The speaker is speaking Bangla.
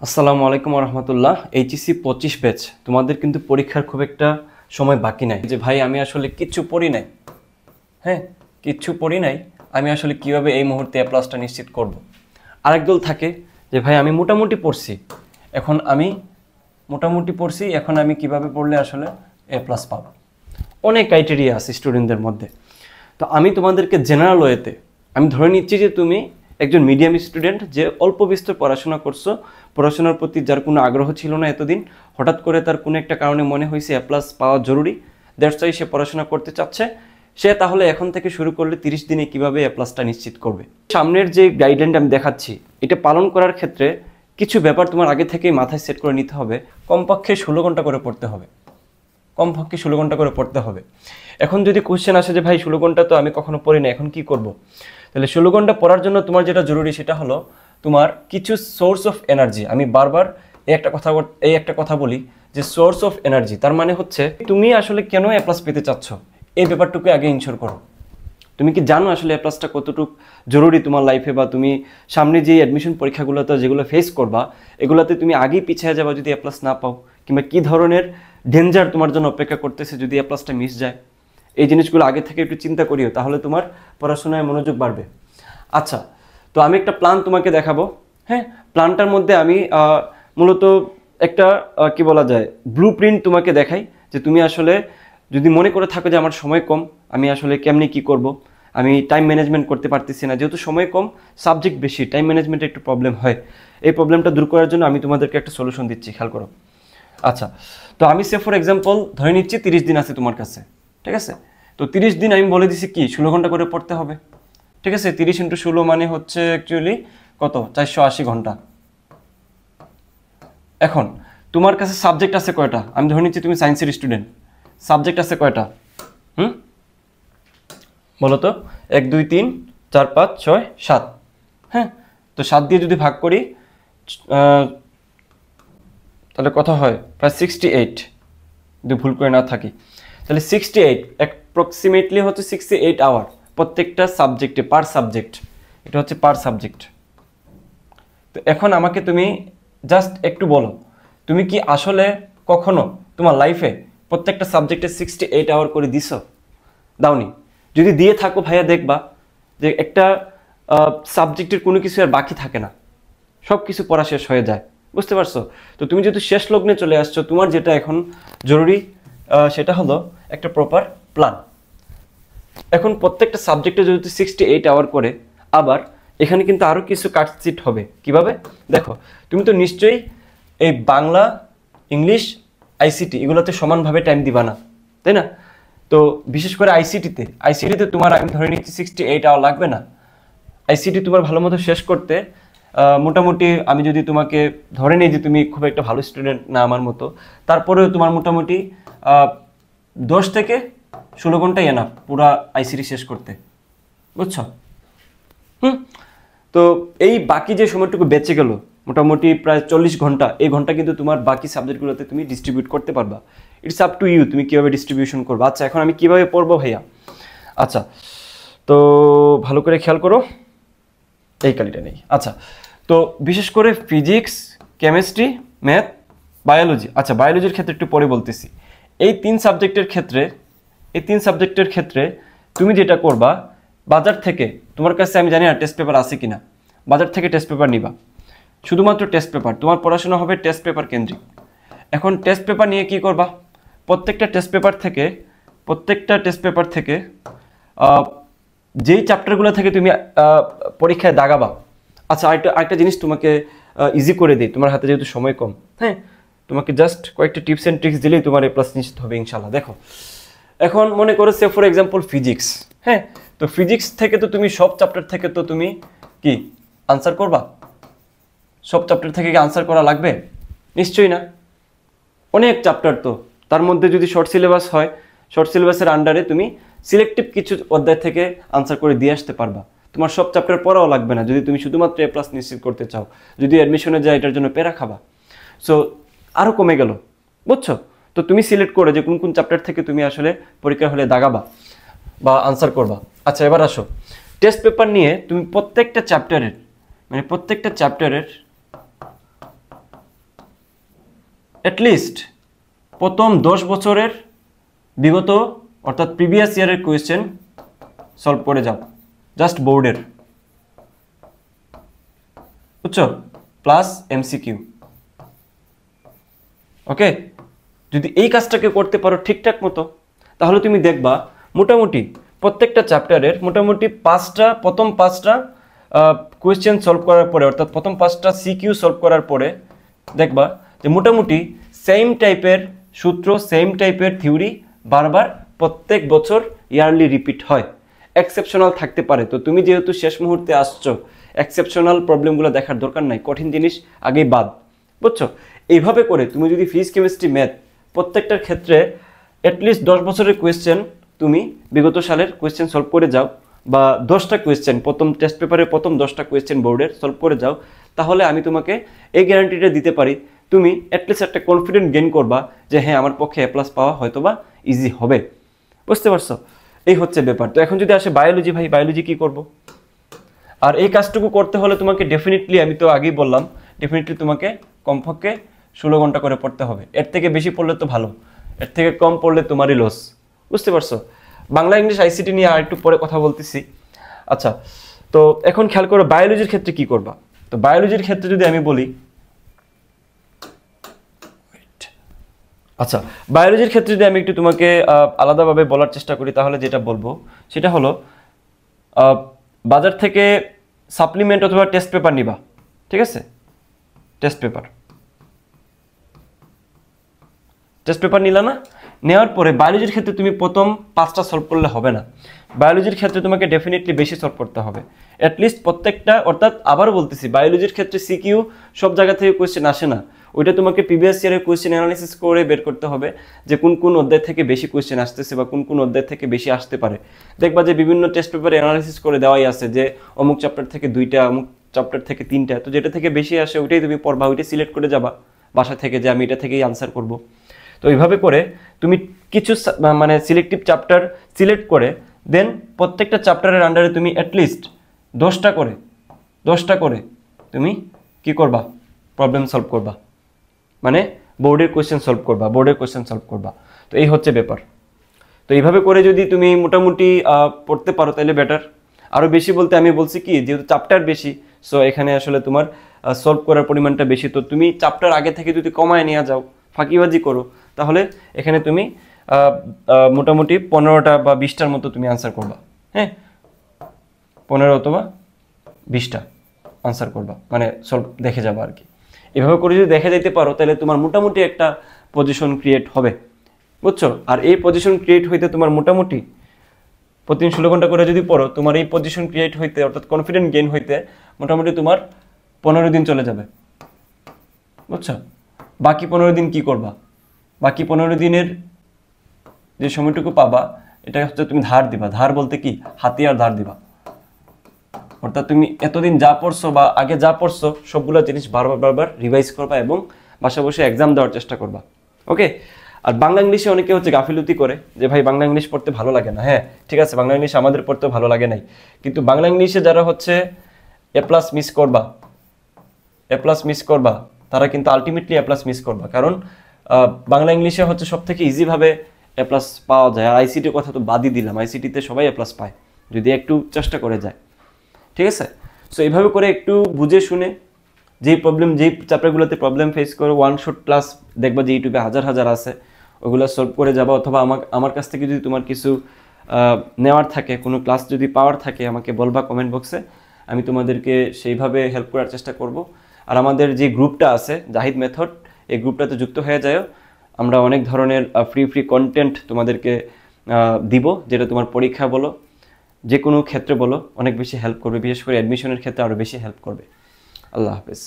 আসসালামু আলাইকুম রহমতুল্লাহ। এইচএসসি 25 ব্যাচ তোমাদের কিন্তু পরীক্ষার খুব একটা সময় বাকি নাই। যে ভাই আমি আসলে কিচ্ছু পড়ি নাই, কিচ্ছু পড়ি নাই, আমি আসলে কিভাবে এই মুহূর্তে এ প্লাসটা নিশ্চিত করব। আরেক দল থাকে যে ভাই আমি মোটামুটি পড়ছি, এখন আমি কিভাবে পড়লে আসলে এ প্লাস পাবো। অনেক ক্রাইটেরিয়া আছে স্টুডেন্টদের মধ্যে। তো আমি তোমাদেরকে জেনারেল ওয়েতে আমি ধরে নিচ্ছি যে তুমি একজন মিডিয়াম স্টুডেন্ট, যে অল্প বিস্তর পড়াশোনা করছো, পড়াশোনার প্রতি যার কোনো আগ্রহ ছিল না এতদিন, হঠাৎ করে তার কোনো একটা কারণে মনে হয়েছে এ প্লাস পাওয়া জরুরি, দ্যাটস ওয়াই সে পড়াশোনা করতে চাচ্ছে। সে তাহলে এখন থেকে শুরু করলে 30 দিনে কিভাবে এ প্লাসটা নিশ্চিত করবে। সামনের যে গাইডলাইনটা আমি দেখাচ্ছি, এটা পালন করার ক্ষেত্রে কিছু ব্যাপার তোমার আগে থেকেই মাথায় সেট করে নিতে হবে। কমপক্ষে 16 ঘন্টা করে পড়তে হবে। এখন যদি কোশ্চেন আসে যে ভাই 16 ঘন্টা তো আমি কখনো পড়ি না, এখন কি করব? তাহলে 16 ঘন্টা পড়ার জন্য তোমার যেটা জরুরি সেটা হলো তোমার কিছু সোর্স অফ এনার্জি। আমি বারবার এই একটা কথা বলি যে সোর্স অফ এনার্জি, তার মানে হচ্ছে তুমি আসলে কেন এ প্লাস পেতে চাচ্ছ, এই ব্যাপারটুকু আগে ইনশিওর করো। তুমি কি জানো আসলে এ প্লাসটা কতটুকু জরুরি তোমার লাইফে, বা তুমি সামনে যে অ্যাডমিশন পরীক্ষাগুলোতে যেগুলো ফেস করবা এগুলোতে তুমি আগেই পিছিয়ে যাবা যদি এ প্লাস না পাও, কিংবা কী ধরনের ডেঞ্জার তোমার জন্য অপেক্ষা করতেছে যদি এ প্লাসটা মিস যায়। এই জিনিসগুলো আগে থেকে একটু চিন্তা করিও, তাহলে তোমার পড়াশোনায় মনোযোগ বাড়বে। আচ্ছা, তো আমি একটা প্ল্যান তোমাকে দেখাবো। প্ল্যানটার মধ্যে আমি মূলত একটা কি বলা যায় ব্লু প্রিন্ট তোমাকে দেখাই, যে তুমি আসলে যদি মনে করে থাকো যে আমার সময় কম, আমি আসলে কেমনি কি করব, আমি টাইম ম্যানেজমেন্ট করতে পারতেছি না, যেহেতু সময় কম, সাবজেক্ট বেশি, টাইম ম্যানেজমেন্টে একটু প্রবলেম হয়। এই প্রবলেমটা দূর করার জন্য আমি তোমাদেরকে একটা সলিউশন দিচ্ছি, খেয়াল করো। আচ্ছা, তো আমি সে ফর এক্সাম্পল ধরে নিচ্ছি 30 দিন আছে তোমার কাছে, ঠিক আছে? তো 30 দিন আমি বলে দিছি কি 16 ঘন্টা করে পড়তে হবে, ঠিক আছে? 30 × 16 মানে হচ্ছে অ্যাকচুয়ালি কত, 480 ঘন্টা। এখন তোমার কাছে সাবজেক্ট আছে কয়টা? আমি ধরে নিচ্ছি তুমি সায়েন্সের স্টুডেন্ট, সাবজেক্ট আছে কয়টা? বলো তো, 1 2 3 4 5 6 7। তো 7 দিয়ে যদি ভাগ করি তাহলে কত হয়? প্রায় 68, যদি ভুল করে না থাকি। তাহলে 68 অ্যাপ্রক্সিমেটলি হচ্ছে 68 আওয়ার প্রত্যেকটা সাবজেক্টে, পার সাবজেক্ট। এটা হচ্ছে পার সাবজেক্ট। তো এখন আমাকে তুমি জাস্ট একটু বলো, তুমি কি আসলে কখনো তোমার লাইফে প্রত্যেকটা সাবজেক্টে 68 আওয়ার করে দিছো? দাওনি? যদি দিয়ে থাকো ভাইয়া, দেখবা যে একটা সাবজেক্টের কোনো কিছু আর বাকি থাকে না, সব কিছু পড়া শেষ হয়ে যায়। বুঝতে পারছো? তো তুমি যেহেতু শেষ লগ্নে চলে আসছো, তোমার যেটা এখন জরুরি সেটা হলো একটা প্রপার প্ল্যান। এখন প্রত্যেকটা সাবজেক্টে যেহেতু 68 আওয়ার করে, আবার এখানে কিন্তু আরও কিছু কাটচিট হবে। কিভাবে? দেখো, তুমি তো নিশ্চয়ই এই বাংলা, ইংলিশ, আইসিটি এগুলোতে সমানভাবে টাইম দিবা না, তাই না? তো বিশেষ করে আইসিটিতে তোমার আমি ধরে নিচ্ছি 68 আওয়ার লাগবে না। আইসিটি তোমার ভালো মতো শেষ করতে মোটামুটি, আমি যদি তোমাকে ধরে নিই যে তুমি খুব একটা ভালো স্টুডেন্ট না আমার মতো, তারপরেও তোমার মোটামুটি 10 থেকে 16 ঘন্টাই এনাফ পুরা আইসিটি শেষ করতে। বুঝছো? তো এই বাকি যে সময়টুকু বেঁচে গেল, মোটামুটি প্রায় 40 ঘন্টা, এই ঘন্টা কিন্তু তোমার বাকি সাবজেক্টগুলোতে তুমি ডিস্ট্রিবিউট করতে পারবা। ইটস আপ টু ইউ, তুমি কীভাবে ডিস্ট্রিবিউশন করবা। আচ্ছা, এখন আমি কীভাবে পড়বো ভাইয়া? আচ্ছা, তো ভালো করে খেয়াল করো, এই কালিটা নেই। আচ্ছা, তো বিশেষ করে ফিজিক্স, কেমিস্ট্রি, ম্যাথ, বায়োলজি। আচ্ছা, বায়োলজির ক্ষেত্রে একটু পরে বলতেছি। এই তিন সাবজেক্টের ক্ষেত্রে তুমি যেটা করবা, বাজার থেকে, তোমার কাছে আমি জানি না টেস্ট পেপার আছে কিনা, বাজার থেকে টেস্ট পেপার নিবা, শুধুমাত্র টেস্ট পেপার। তোমার পড়াশোনা হবে টেস্ট পেপার কেন্দ্রিক। এখন টেস্ট পেপার নিয়ে কি করবা? প্রত্যেকটা টেস্ট পেপার থেকে যেই চ্যাপ্টারগুলো থেকে তুমি পরীক্ষায় দাগাবা। আচ্ছা, আরেকটা জিনিস তোমাকে ইজি করে দিই, তোমার হাতে যেহেতু সময় কম, তোমাকে জাস্ট কয়েকটা টিপস অ্যান্ড ট্রিক্স দিলেই তোমার এ প্লাস নিশ্চিত হবে ইনশাল্লাহ। দেখো, এখন মনে করো সে ফর এক্সাম্পল ফিজিক্স, তো ফিজিক্স থেকে তো তুমি সব চ্যাপ্টার থেকে তো তুমি কি আনসার করবা? সব চ্যাপ্টার থেকে কি আনসার করা লাগবে? নিশ্চয়ই না। অনেক চ্যাপ্টার, তো তার মধ্যে যদি শর্ট সিলেবাস হয়, শর্ট সিলেবাসের আন্ডারে তুমি সিলেক্টিভ কিছু অধ্যায় থেকে আনসার করে দিয়ে আসতে পারবা। তোমার সব চ্যাপ্টার পড়াও লাগবে না যদি তুমি শুধুমাত্র এ প্লাস নিশ্চিত করতে চাও। যদি অ্যাডমিশনে যায় এটার জন্য প্যারা খাবা, সো আরও কমে গেল। বুঝছো? তো তুমি সিলেক্ট করো যে কোন কোন চ্যাপ্টার থেকে তুমি আসলে পরীক্ষা হলে দাগাবা বা আনসার করবা। আচ্ছা, এবার আসো টেস্ট পেপার নিয়ে তুমি প্রত্যেকটা চ্যাপ্টারের অ্যাটলিস্ট প্রথম 10 বছরের বিগত অর্থাৎ প্রিভিয়াস ইয়ারের কোয়েশ্চেন সলভ করে যাও, জাস্ট বোর্ডের, বুঝছো, প্লাস এমসিকিউ। ওকে, যদি এই কাজটাকে করতে পারো ঠিকঠাক মতো, তাহলে তুমি দেখবা মোটামুটি প্রত্যেকটা চ্যাপ্টারের মোটামুটি প্রথম পাঁচটা কোয়েশ্চেন সলভ করার পরে, অর্থাৎ প্রথম 5টা সিকিউ সলভ করার পরে দেখবা যে মোটামুটি সেম টাইপের সূত্র, সেম টাইপের থিওরি বারবার প্রত্যেক বছর ইয়ারলি রিপিট হয়। এক্সেপশনাল থাকতে পারে, তো তুমি যেহেতু শেষ মুহূর্তে আসছো, এক্সেপশনাল প্রবলেমগুলো দেখার দরকার নাই, কঠিন জিনিস আগেই বাদ, বুঝছো। এইভাবে করে তুমি যদি ফিজিক্স, কেমিস্ট্রি, ম্যাথ প্রত্যেকটার ক্ষেত্রে অ্যাটলিস্ট 10 বছরের কোয়েশ্চেন তুমি বিগত সালের কোয়েশ্চেন সলভ করে যাও, বা 10টা কোয়েশ্চেন প্রথম টেস্ট পেপারের প্রথম 10টা কোয়েশ্চেন বোর্ডের সলভ করে যাও, তাহলে আমি তোমাকে এই গ্যারান্টিটা দিতে পারি, তুমি অ্যাটলিস্ট একটা কনফিডেন্ট গেইন করবা যে হ্যাঁ আমার পক্ষে এ প্লাস পাওয়া হয়তোবা ইজি হবে। বুঝতে পারছো? এই হচ্ছে ব্যাপার। তো এখন যদি আসে বায়োলজি, ভাই বায়োলজি কি করব? আর এই কাজটুকু করতে হলে তোমাকে ডেফিনেটলি, আমি তো আগেই বললাম, ডেফিনেটলি তোমাকে কমপক্ষে 16 ঘন্টা করে পড়তে হবে। এর থেকে বেশি পড়লে তো ভালো, এর থেকে কম পড়লে তোমারই লস। বুঝতে পারছো? বাংলা, ইংলিশ, আইসিটি নিয়ে আর একটু পরে কথা বলতেছি। আচ্ছা, তো এখন খেয়াল করো বায়োলজির ক্ষেত্রে কি করবা। তো বায়োলজির ক্ষেত্রে যদি আমি বলি, আচ্ছা বায়োলজির ক্ষেত্রে যদি আমি একটু তোমাকে আলাদাভাবে বলার চেষ্টা করি, তাহলে যেটা বলবো সেটা হলো বাজার থেকে সাপ্লিমেন্ট অথবা টেস্ট পেপার নিবা, ঠিক আছে? টেস্ট পেপার নিলা না, নেওয়ার পরে বায়োলজির ক্ষেত্রে তুমি প্রথম 5টা সলভ করলে হবে না, বায়োলজির ক্ষেত্রে তোমাকে ডেফিনেটলি বেশি সলভ করতে হবে, অ্যাটলিস্ট প্রত্যেকটা। অর্থাৎ আবারও বলতেছি, বায়োলজির ক্ষেত্রে সিকিউ সব জায়গা থেকে কোয়েশ্চেন আসে না, ওইটা তোমাকে প্রিভিয়াস ইয়ারের কোয়েশ্চেন অ্যানালাইসিস করে বের করতে হবে যে কোন কোন অধ্যায় থেকে বেশি কোয়েশ্চেন আসতেছে বা কোন কোন অধ্যায় থেকে বেশি আসতে পারে। দেখবা যে বিভিন্ন টেস্ট পেপারে অ্যানালাইসিস করে দেওয়াই আছে যে অমুক চ্যাপ্টার থেকে 2টা, অমুক চ্যাপ্টার থেকে 3টা, তো যেটা থেকে বেশি আসে ওইটাই তুমি পড়বা, ওইটাই সিলেক্ট করে যাবা বাসা থেকে যে আমি এটা থেকেই আনসার করব। তো এইভাবে করে তুমি কিছু মানে সিলেক্টিভ চ্যাপ্টার সিলেক্ট করে দেন প্রত্যেকটা চ্যাপ্টারের আন্ডারে তুমি অ্যাটলিস্ট 10টা করে তুমি কি করবা, প্রবলেম সলভ করবা, মানে বোর্ডের কোয়েশ্চেন সলভ করবা। তো এই হচ্ছে ব্যাপার। তো এইভাবে করে যদি তুমি মোটামুটি পড়তে পারো তাহলে বেটার। আরও বেশি বলতে আমি বলছি কি, যেহেতু চ্যাপ্টার বেশি, সো এখানে আসলে তোমার সলভ করার পরিমাণটা বেশি, তো তুমি চ্যাপ্টার আগে থেকে যদি কমায় নিয়ে যাও, ফাঁকিবাজি করো, তাহলে এখানে তুমি মোটামুটি 15টা বা 20টার মতো তুমি আনসার করবা। হ্যাঁ, 15 অথবা 20টা আনসার করবা, মানে সলভ দেখে যাবা আর কি। এভাবে করে যদি দেখে যেতে পারো তাহলে তোমার মোটামুটি একটা পজিশন ক্রিয়েট হবে, বুঝছো। আর এই পজিশন ক্রিয়েট হইতে তোমার মোটামুটি প্রতিদিন 16 ঘন্টা করে যদি পড়ো, তোমার এই পজিশন ক্রিয়েট হইতে অর্থাৎ কনফিডেন্ট গেইন হইতে মোটামুটি তোমার 15 দিন চলে যাবে, বুঝছো। বাকি 15 দিন কি করবা? বাকি 15 দিনের যে সময়টুকু পাবা, এটা হচ্ছে তুমি ধার দিবা। ধার বলতে কি, হাতিয়ার ধার দিবা। অর্থাৎ তুমি এতদিন যা পড়ছো বা আগে যা পড়ছো সবগুলো জিনিস বারবার রিভাইজ করবা এবং বাসা বসে এক্সাম দেওয়ার চেষ্টা করবা। ওকে। আর বাংলা ইংলিশে অনেকে হচ্ছে গাফিলতি করে যে ভাই বাংলা ইংলিশ পড়তে ভালো লাগে না। হ্যাঁ ঠিক আছে, বাংলা ইংলিশ আমাদের পড়তেও ভালো লাগে নাই, কিন্তু বাংলা ইংলিশে যারা হচ্ছে এ প্লাস মিস করবা তারা কিন্তু আলটিমেটলি এ প্লাস মিস করবা, কারণ বাংলা ইংলিশে হচ্ছে সব থেকে ইজিভাবে এ প্লাস পাওয়া যায়। আর আইসিটির কথা তো বাদই দিলাম, আইসিটিতে সবাই এ প্লাস পায় যদি একটু চেষ্টা করে যায়, ঠিক আছে। সো এইভাবে করে একটু বুঝে শুনে যেই চ্যাপ্টারগুলোতে প্রবলেম ফেস করো, ওয়ান শট ক্লাস দেখবা যে ইউটিউবে হাজার আছে, ওগুলো সলভ করে যাবা। অথবা আমার কাছ থেকে যদি তোমার কিছু নেওয়ার থাকে, কোনো ক্লাস যদি পাওয়ার থাকে, আমাকে বলবা কমেন্ট বক্সে, আমি তোমাদেরকে সেইভাবে হেল্প করার চেষ্টা করব। আর আমাদের যে গ্রুপটা আছে জাহিদ মেথড, এই গ্রুপটাতে যুক্ত হয়ে যাও। আমরা অনেক ধরনের ফ্রি কন্টেন্ট তোমাদেরকে দিব, যেটা তোমার পরীক্ষা বলো, যে কোনো ক্ষেত্রে বলো, অনেক বেশি হেল্প করবে, বিশেষ করে অ্যাডমিশনের ক্ষেত্রে আরও বেশি হেল্প করবে। আল্লাহ হাফেজ।